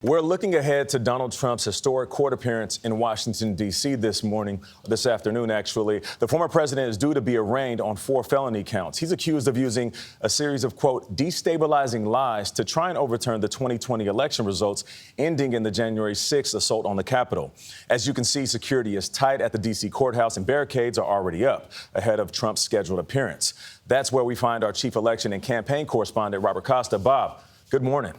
We're looking ahead to Donald Trump's historic court appearance in Washington, D.C. this afternoon, actually. The former president is due to be arraigned on 4 felony counts. He's accused of using a series of, quote, destabilizing lies to try and overturn the 2020 election results, ending in the January 6th assault on the Capitol. As you can see, security is tight at the D.C. courthouse and barricades are already up ahead of Trump's scheduled appearance. That's where we find our chief election and campaign correspondent, Robert Costa. Bob, good morning.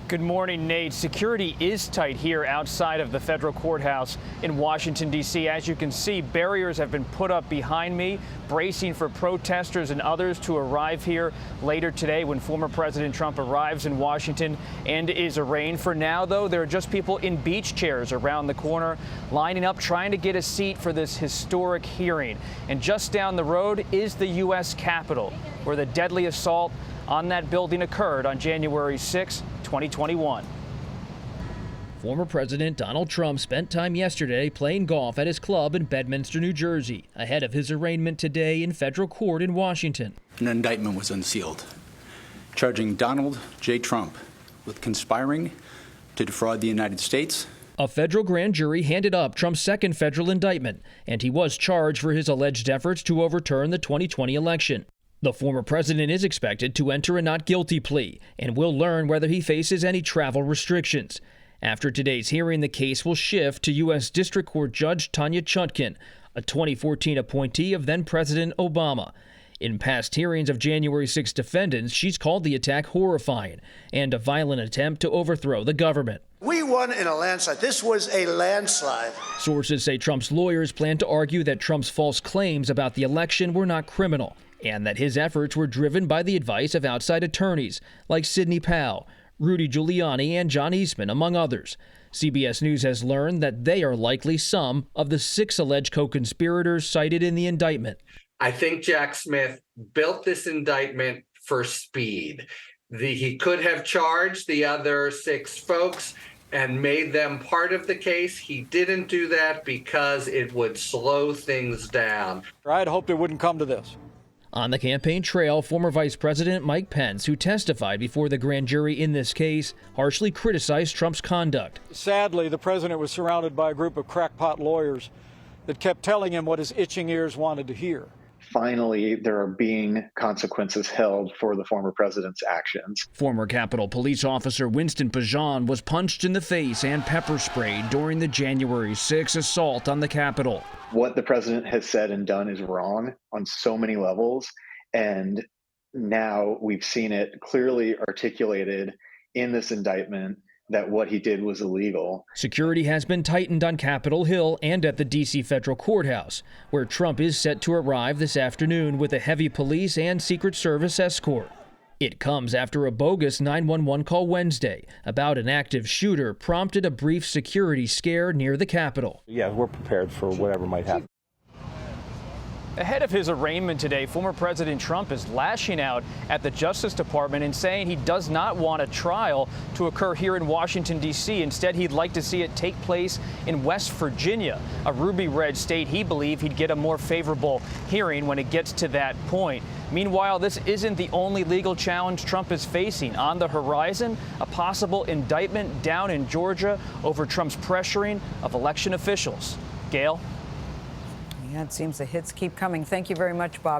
Good morning, Nate. Security is tight here outside of the federal courthouse in Washington, D.C. As you can see, barriers have been put up behind me, bracing for protesters and others to arrive here later today when former President Trump arrives in Washington and is arraigned. For now, though, there are just people in beach chairs around the corner lining up, trying to get a seat for this historic hearing. And just down the road is the U.S. Capitol, where the deadly assault on that building occurred on January 6, 2021. Former President Donald Trump spent time yesterday playing golf at his club in Bedminster, New Jersey, ahead of his arraignment today in federal court in Washington. An indictment was unsealed, charging Donald J. Trump with conspiring to defraud the United States. A federal grand jury handed up Trump's second federal indictment, and he was charged for his alleged efforts to overturn the 2020 election. The former president is expected to enter a not guilty plea and will learn whether he faces any travel restrictions. After today's hearing, the case will shift to U.S. District Court Judge Tanya Chutkan, a 2014 appointee of then-President Obama. In past hearings of January 6 defendants, she's called the attack horrifying and a violent attempt to overthrow the government. We won in a landslide. This was a landslide. Sources say Trump's lawyers plan to argue that Trump's false claims about the election were not criminal, and that his efforts were driven by the advice of outside attorneys like Sidney Powell, Rudy Giuliani, and John Eastman, among others. CBS News has learned that they are likely some of the 6 alleged co-conspirators cited in the indictment. I think Jack Smith built this indictment for speed. He could have charged the other 6 folks and made them part of the case. He didn't do that because it would slow things down. I had hoped it wouldn't come to this. On the campaign trail, former Vice President Mike Pence, who testified before the grand jury in this case, harshly criticized Trump's conduct. Sadly, the president was surrounded by a group of crackpot lawyers that kept telling him what his itching ears wanted to hear. Finally, there are being consequences held for the former president's actions. Former Capitol Police Officer Winston Pajan was punched in the face and pepper sprayed during the January 6 assault on the Capitol. What the president has said and done is wrong on so many levels, and now we've seen it clearly articulated in this indictment that what he did was illegal. Security has been tightened on Capitol Hill and at the D.C. federal courthouse, where Trump is set to arrive this afternoon with a heavy police and Secret Service escort. It comes after a bogus 911 call Wednesday about an active shooter prompted a brief security scare near the Capitol. Yeah, we're prepared for whatever might happen. Ahead of his arraignment today, former President Trump is lashing out at the Justice Department and saying he does not want a trial to occur here in Washington, D.C. Instead, he'd like to see it take place in West Virginia, a ruby red state he believed he'd get a more favorable hearing when it gets to that point. Meanwhile, this isn't the only legal challenge Trump is facing. On the horizon, a possible indictment down in Georgia over Trump's pressuring of election officials. Gayle? Yeah, it seems the hits keep coming. Thank you very much, Bob.